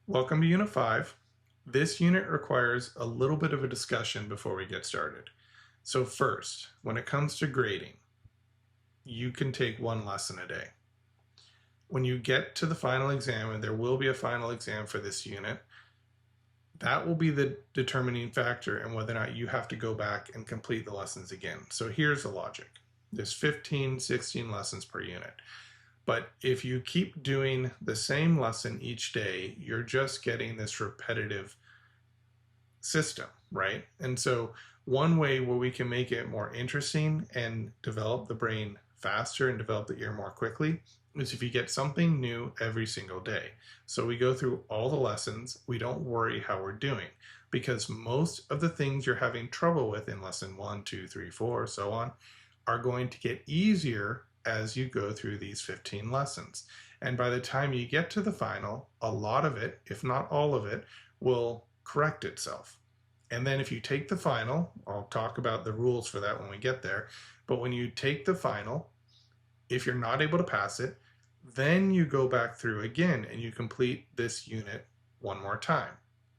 Welcome to Unit 5. This unit requires a little bit of a discussion before we get started. So first, when it comes to grading, you can take one lesson a day. When you get to the final exam, and there will be a final exam for this unit, that will be the determining factor in whether or not you have to go back and complete the lessons again. So here's the logic. There's 15, 16 lessons per unit. But if you keep doing the same lesson each day, you're just getting this repetitive system, right? And so one way where we can make it more interesting and develop the brain faster and develop the ear more quickly is if you get something new every single day. So we go through all the lessons, we don't worry how we're doing, because most of the things you're having trouble with in lesson 1, 2, 3, 4, so on, are going to get easier as you go through these 15 lessons. And by the time you get to the final, a lot of it, if not all of it, will correct itself. And then if you take the final, I'll talk about the rules for that when we get there, but when you take the final, if you're not able to pass it, then you go back through again and you complete this unit one more time,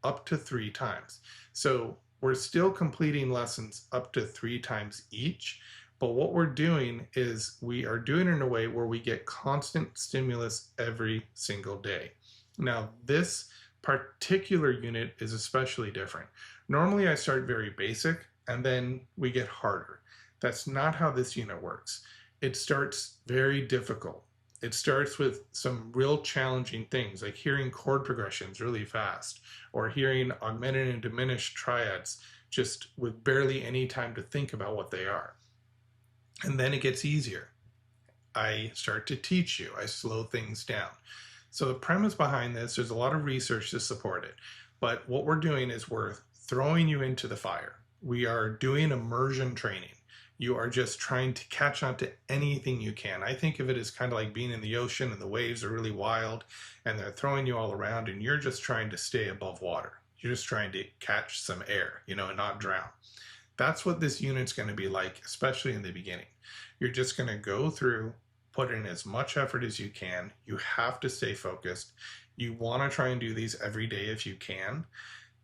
up to 3 times. So we're still completing lessons up to 3 times each, but what we're doing is we are doing it in a way where we get constant stimulus every single day. Now, this particular unit is especially different. Normally, I start very basic and then we get harder. That's not how this unit works. It starts very difficult. It starts with some real challenging things like hearing chord progressions really fast or hearing augmented and diminished triads just with barely any time to think about what they are. And then it gets easier. I start to teach you. I slow things down. So the premise behind this, there's a lot of research to support it. But what we're doing is we're throwing you into the fire. We are doing immersion training. You are just trying to catch on to anything you can. I think of it as kind of like being in the ocean and the waves are really wild and they're throwing you all around and you're just trying to stay above water. You're just trying to catch some air, and not drown. That's what this unit's going to be like, especially in the beginning. You're just going to go through, put in as much effort as you can. You have to stay focused. You want to try and do these every day if you can.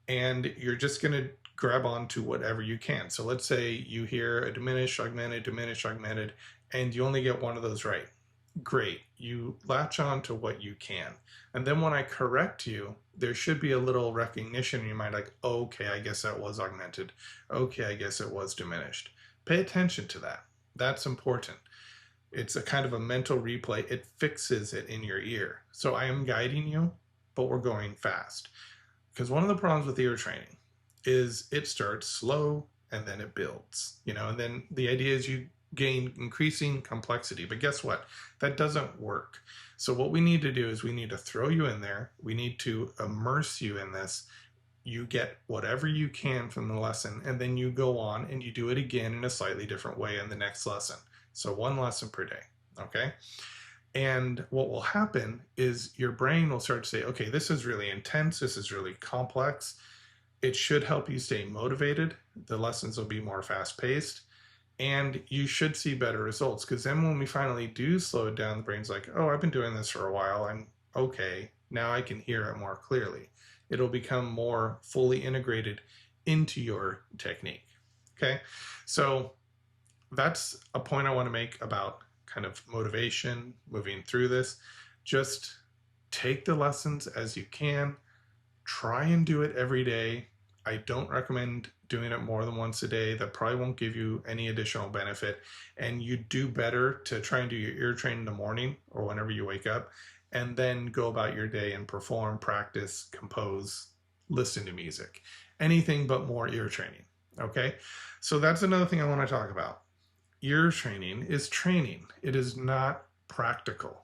And you're just going to grab onto whatever you can. So let's say you hear a diminished, augmented, and you only get one of those right. Great. You latch on to what you can. And then when I correct you, there should be a little recognition in your mind like, okay, I guess that was augmented. Okay, I guess it was diminished. Pay attention to that. That's important. It's a kind of a mental replay. It fixes it in your ear. So I am guiding you, but we're going fast. Because one of the problems with ear training is it starts slow and then it builds, and then the idea is you gain increasing complexity. But guess what? That doesn't work. So what we need to do is we need to throw you in there. We need to immerse you in this. You get whatever you can from the lesson, and then you go on and you do it again in a slightly different way in the next lesson. So 1 lesson per day, okay? And what will happen is your brain will start to say, okay, this is really intense. This is really complex. It should help you stay motivated. The lessons will be more fast-paced. And you should see better results, because then when we finally do slow it down, the brain's like, oh, I've been doing this for a while. I'm okay. Now I can hear it more clearly. It'll become more fully integrated into your technique. Okay. So that's a point I want to make about kind of motivation moving through this. Just take the lessons as you can. Try and do it every day. I don't recommend doing it more than once a day. That probably won't give you any additional benefit. And you do better to try and do your ear training in the morning or whenever you wake up, and then go about your day and perform, practice, compose, listen to music. Anything but more ear training. Okay? So that's another thing I want to talk about. Ear training is training. It is not practical.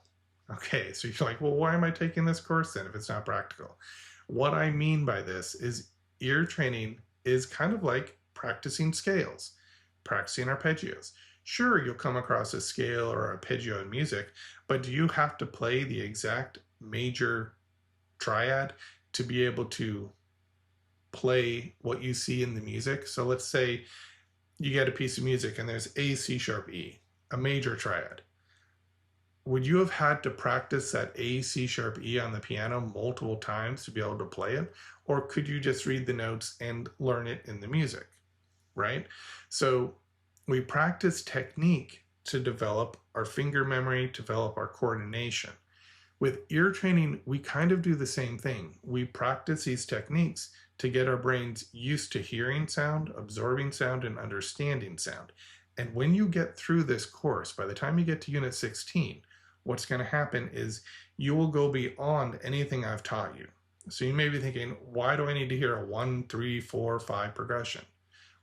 Okay, so you're like, well, why am I taking this course then if it's not practical? What I mean by this is ear training is kind of like practicing scales, practicing arpeggios. Sure, you'll come across a scale or arpeggio in music, but do you have to play the exact major triad to be able to play what you see in the music? So let's say you get a piece of music and there's A, C sharp, E, a major triad. would you have had to practice that A, C sharp, E on the piano multiple times to be able to play it? Or could you just read the notes and learn it in the music, right? So we practice technique to develop our finger memory, develop our coordination. With ear training, we kind of do the same thing. We practice these techniques to get our brains used to hearing sound, absorbing sound, and understanding sound. And when you get through this course, by the time you get to Unit 16, what's going to happen is you will go beyond anything I've taught you. So you may be thinking, why do I need to hear a 1, 3, 4, 5 progression?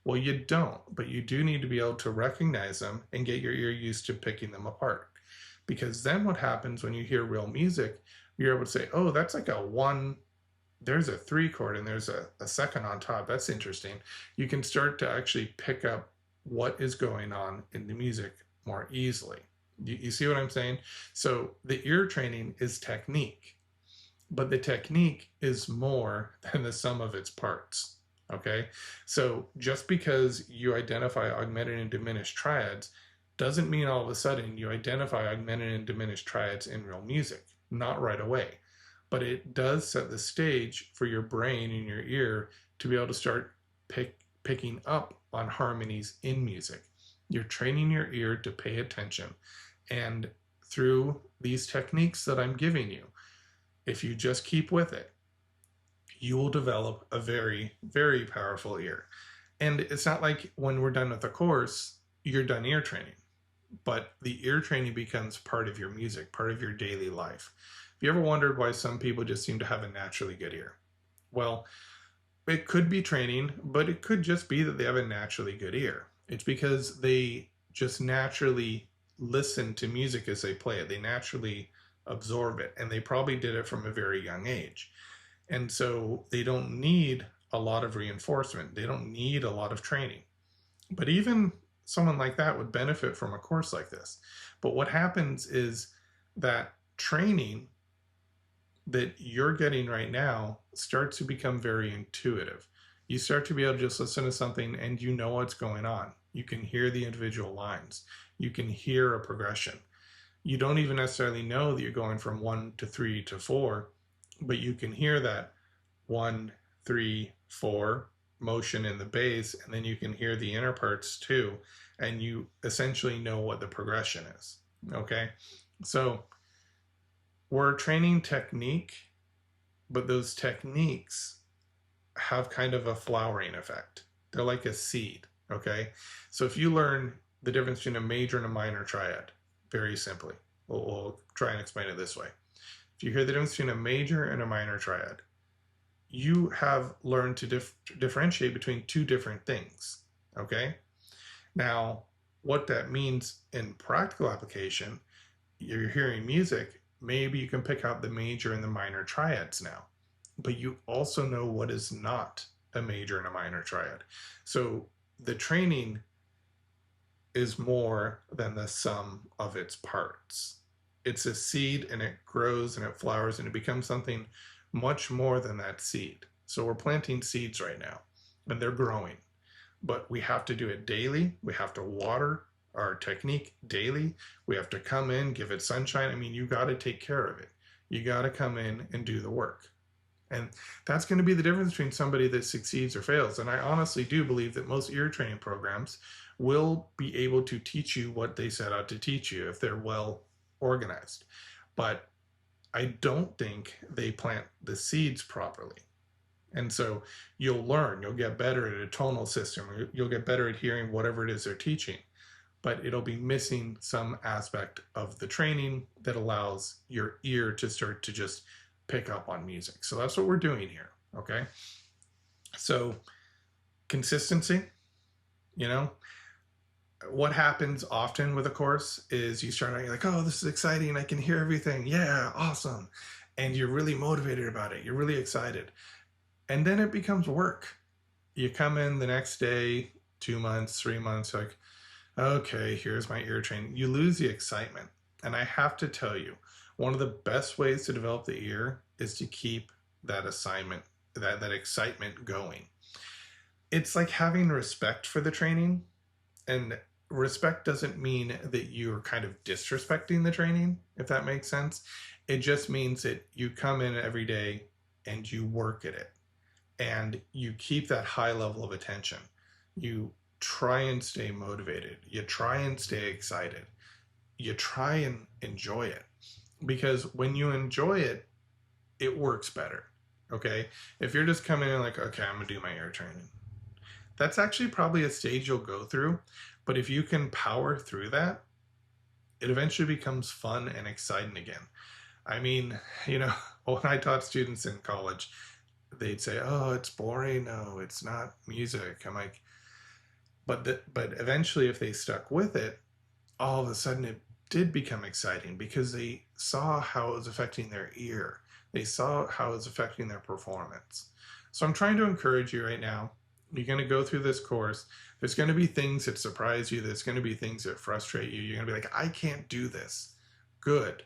Well, you don't, but you do need to be able to recognize them and get your ear used to picking them apart. Because then what happens when you hear real music, you're able to say, oh, that's like a 1, there's a 3 chord and there's a second on top. That's interesting. You can start to actually pick up what is going on in the music more easily. You see what I'm saying? So the ear training is technique, but the technique is more than the sum of its parts. Okay, so just because you identify augmented and diminished triads doesn't mean all of a sudden you identify augmented and diminished triads in real music. Not right away, but it does set the stage for your brain and your ear to be able to start picking up on harmonies in music. You're training your ear to pay attention, and through these techniques that I'm giving you, if you just keep with it, you will develop a very, very powerful ear. And it's not like when we're done with the course, you're done ear training, but the ear training becomes part of your music, part of your daily life. Have you ever wondered why some people just seem to have a naturally good ear? Well, it could be training, but it could just be that they have a naturally good ear. It's because they just naturally listen to music as they play it. They naturally absorb it, and they probably did it from a very young age. And so they don't need a lot of reinforcement. They don't need a lot of training. But even someone like that would benefit from a course like this. But what happens is that training that you're getting right now starts to become very intuitive. You start to be able to just listen to something and you know what's going on. You can hear the individual lines. You can hear a progression. You don't even necessarily know that you're going from 1 to 3 to 4, but you can hear that 1, 3, 4 motion in the bass, and then you can hear the inner parts too, and you essentially know what the progression is. Okay, so we're training technique, but those techniques have kind of a flowering effect. They're like a seed. Okay, so if you learn the difference between a major and a minor triad, very simply, we'll try and explain it this way. If you hear the difference between a major and a minor triad, you have learned to differentiate between two different things, okay? Now, what that means in practical application, you're hearing music, maybe you can pick out the major and the minor triads now, but you also know what is not a major and a minor triad. So the training is more than the sum of its parts. It's a seed, and it grows and it flowers and it becomes something much more than that seed. So we're planting seeds right now and they're growing, but we have to do it daily. We have to water our technique daily. We have to come in, give it sunshine. I mean, you got to take care of it. You got to come in and do the work. And that's going to be the difference between somebody that succeeds or fails. And I honestly do believe that most ear training programs will be able to teach you what they set out to teach you if they're well organized. But I don't think they plant the seeds properly. And so you'll learn, you'll get better at a tonal system, you'll get better at hearing whatever it is they're teaching, but it'll be missing some aspect of the training that allows your ear to start to just pick up on music. So that's what we're doing here, okay? So consistency, you know, what happens often with a course is you start out, you're like, oh, this is exciting, I can hear everything, yeah, awesome. And you're really motivated about it, you're really excited. And then it becomes work. You come in the next day, 2 months, 3 months, like, okay, here's my ear training. You lose the excitement. And I have to tell you, one of the best ways to develop the ear is to keep that that excitement going. It's like having respect for the training. And respect doesn't mean that you're kind of disrespecting the training, if that makes sense. It just means that you come in every day and you work at it and you keep that high level of attention. You try and stay motivated. You try and stay excited. You try and enjoy it, because when you enjoy it, it works better. Okay. If you're just coming in like, okay, I'm gonna do my ear training, that's actually probably a stage you'll go through. But if you can power through that, it eventually becomes fun and exciting again. I mean, when I taught students in college, they'd say, oh, it's boring. No, it's not music. I'm like, but eventually if they stuck with it, all of a sudden it did become exciting, because they saw how it was affecting their ear. They saw how it was affecting their performance. So I'm trying to encourage you right now. You're going to go through this course. There's going to be things that surprise you. There's going to be things that frustrate you. You're going to be like, I can't do this. Good.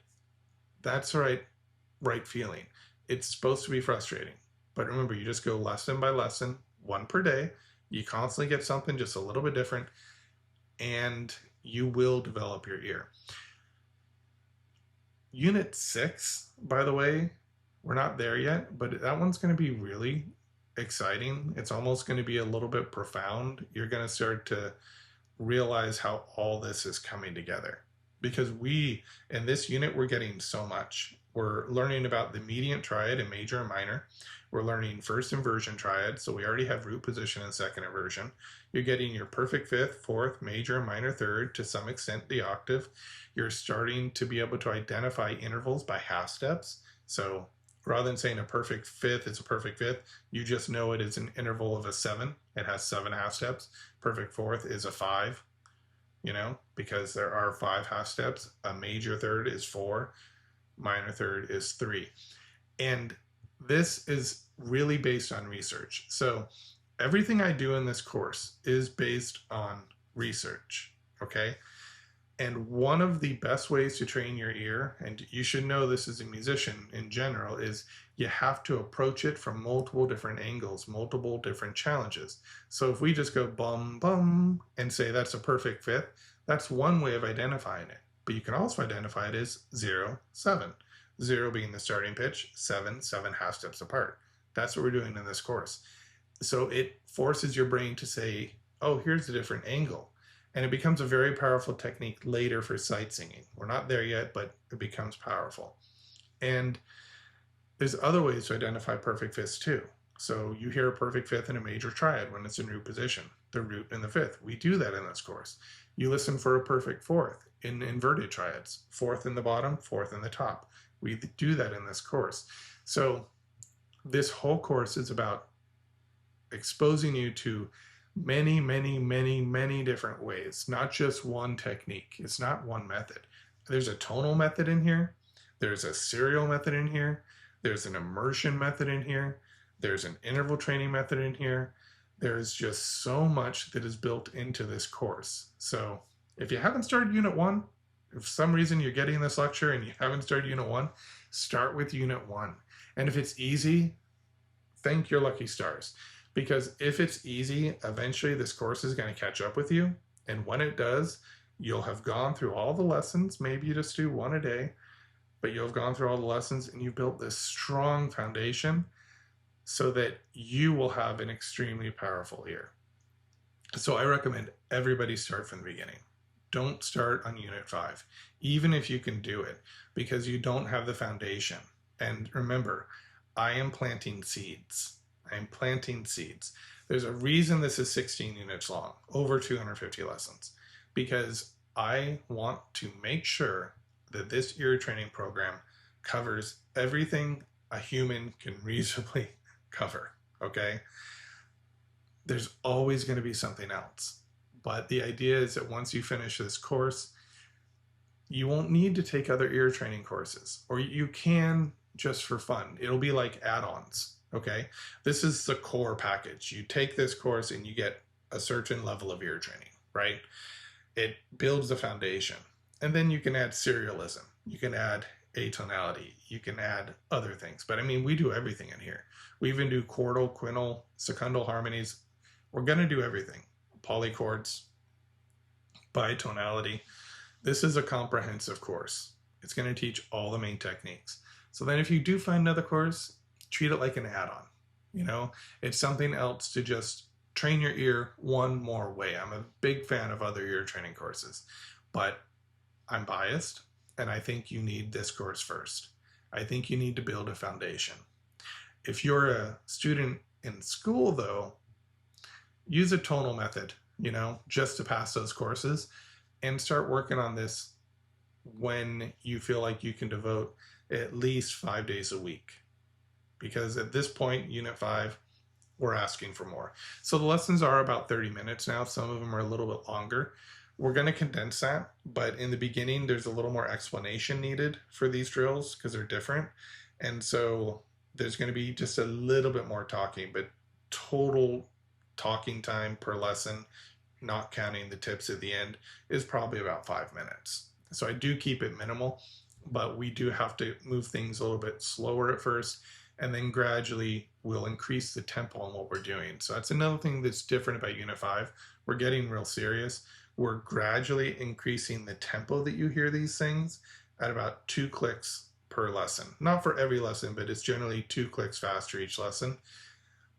That's the right feeling. It's supposed to be frustrating. But remember, you just go lesson by lesson, one per day. You constantly get something just a little bit different, and you will develop your ear. Unit 6, by the way, we're not there yet, but that one's going to be really exciting. It's almost going to be a little bit profound. You're going to start to realize how all this is coming together, because in this unit, we're getting so much. We're learning about the mediant triad and major and minor. We're learning first inversion triad, so we already have root position and second inversion. You're getting your perfect fifth, fourth, major, and minor third, to some extent the octave. You're starting to be able to identify intervals by half steps. So rather than saying a perfect fifth is a perfect fifth, you just know it is an interval of a 7. It has 7 half steps. Perfect fourth is a 5, because there are 5 half steps. A major third is 4. Minor third is 3. And this is really based on research. So everything I do in this course is based on research, okay? And one of the best ways to train your ear, and you should know this as a musician in general, is you have to approach it from multiple different angles, multiple different challenges. So if we just go bum, bum, and say that's a perfect fifth, that's one way of identifying it. But you can also identify it as 0, 7. 0 being the starting pitch, 7 half steps apart. That's what we're doing in this course. So it forces your brain to say, oh, here's a different angle. And it becomes a very powerful technique later for sight singing. We're not there yet, but it becomes powerful. And there's other ways to identify perfect fifths too. So you hear a perfect fifth in a major triad when it's in root position, the root and the fifth. We do that in this course. You listen for a perfect fourth in inverted triads, fourth in the bottom, fourth in the top. We do that in this course. So this whole course is about exposing you to many, many, many, many different ways, not just one technique. It's not one method. There's a tonal method in here. There's a serial method in here. There's an immersion method in here. There's an interval training method in here. There's just so much that is built into this course. So if you haven't started Unit 1, if for some reason you're getting this lecture and you haven't started Unit 1, start with Unit 1. And if it's easy, thank your lucky stars. Because if it's easy, eventually this course is going to catch up with you. And when it does, you'll have gone through all the lessons. Maybe you just do one a day, but you'll have gone through all the lessons and you've built this strong foundation so that you will have an extremely powerful ear. So I recommend everybody start from the beginning. Don't start on Unit 5, even if you can do it, because you don't have the foundation. And remember, I am planting seeds. I'm planting seeds. There's a reason this is 16 units long, over 250 lessons, because I want to make sure that this ear training program covers everything a human can reasonably cover, okay? There's always going to be something else. But the idea is that once you finish this course, you won't need to take other ear training courses, or you can just for fun. It'll be like add-ons. Okay, this is the core package. You take this course and you get a certain level of ear training, right? It builds the foundation. And then you can add serialism. You can add atonality. You can add other things. But I mean, we do everything in here. We even do chordal, quintal, secundal harmonies. We're going to do everything. Polychords. by tonality. This is a comprehensive course. It's going to teach all the main techniques. So then if you do find another course, treat it like an add-on. You know, it's something else to just train your ear one more way. I'm a big fan of other ear training courses, but I'm biased and I think you need this course first. I think you need to build a foundation. If you're a student in school though, use a tonal method, you know, just to pass those courses, and start working on this when you feel like you can devote at least 5 days a week. Because at this point, Unit 5, we're asking for more. So the lessons are about 30 minutes now. Some of them are a little bit longer. We're going to condense that, but in the beginning, there's a little more explanation needed for these drills because they're different. And so there's going to be just a little bit more talking, but total talking time per lesson, not counting the tips at the end, is probably about 5 minutes. So I do keep it minimal, but we do have to move things a little bit slower at first, and then gradually we'll increase the tempo on what we're doing. So that's another thing that's different about Unit 5. We're getting real serious. We're gradually increasing the tempo that you hear these things at about 2 clicks per lesson. Not for every lesson, but it's generally 2 clicks faster each lesson.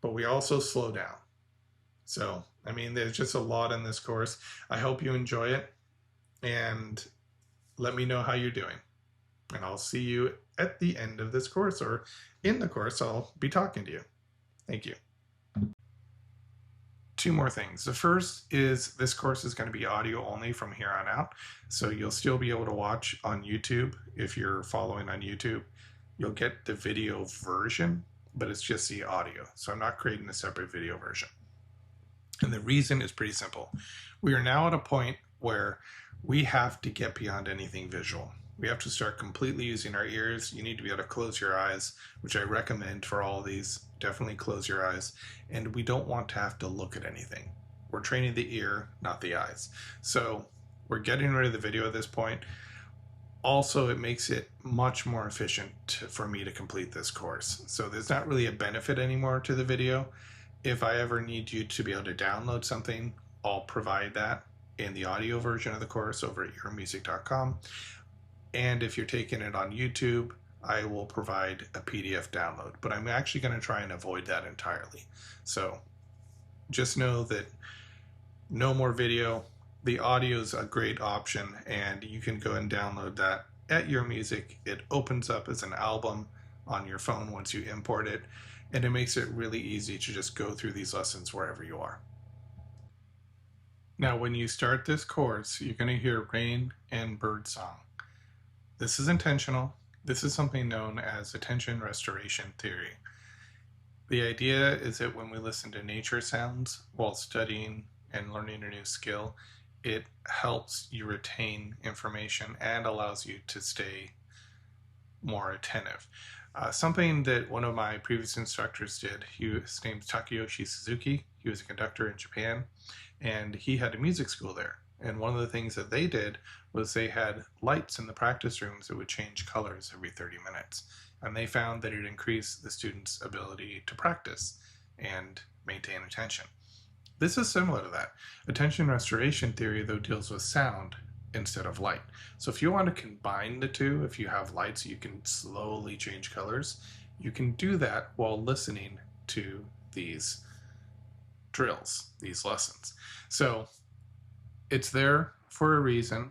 But we also slow down. So, I mean, there's just a lot in this course. I hope you enjoy it, and let me know how you're doing. And I'll see you at the end of this course, or in the course, I'll be talking to you. Thank you. 2 more things. The first is this course is going to be audio only from here on out. So you'll still be able to watch on YouTube. If you're following on YouTube, you'll get the video version, but it's just the audio. So I'm not creating a separate video version. And the reason is pretty simple. We are now at a point where we have to get beyond anything visual. We have to start completely using our ears. You need to be able to close your eyes, which I recommend for all of these. Definitely close your eyes. And we don't want to have to look at anything. We're training the ear, not the eyes. So we're getting rid of the video at this point. Also, it makes it much more efficient for me to complete this course. So there's not really a benefit anymore to the video. If I ever need you to be able to download something, I'll provide that in the audio version of the course over at UreMusic.com. And if you're taking it on YouTube, I will provide a PDF download. But I'm actually going to try and avoid that entirely. So just know that no more video. The audio is a great option, and you can go and download that at UreMusic. It opens up as an album on your phone once you import it. And it makes it really easy to just go through these lessons wherever you are. Now, when you start this course, you're going to hear rain and birdsong. This is intentional. This is something known as attention restoration theory. The idea is that when we listen to nature sounds while studying and learning a new skill, it helps you retain information and allows you to stay more attentive. Something that one of my previous instructors did, his name's Takeyoshi Suzuki. He was a conductor in Japan, and he had a music school there. And one of the things that they did was they had lights in the practice rooms that would change colors every 30 minutes. And they found that it increased the students' ability to practice and maintain attention. This is similar to that. Attention restoration theory, though, deals with sound instead of light. So if you want to combine the two, if you have lights, you can slowly change colors. You can do that while listening to these drills, these lessons. So it's there for a reason.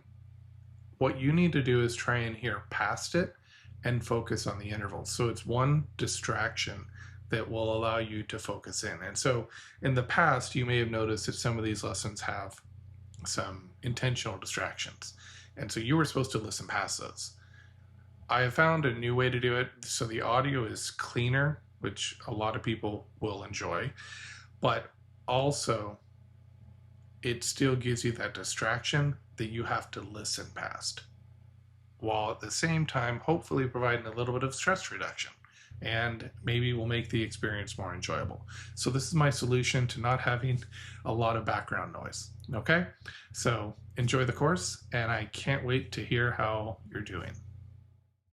What you need to do is try and hear past it and focus on the intervals. So it's one distraction that will allow you to focus in. And so in the past, you may have noticed that some of these lessons have some intentional distractions. And so you were supposed to listen past those. I have found a new way to do it. So the audio is cleaner, which a lot of people will enjoy, but also it still gives you that distraction that you have to listen past, while at the same time, hopefully providing a little bit of stress reduction, and maybe will make the experience more enjoyable. So this is my solution to not having a lot of background noise. Okay, so enjoy the course, and I can't wait to hear how you're doing.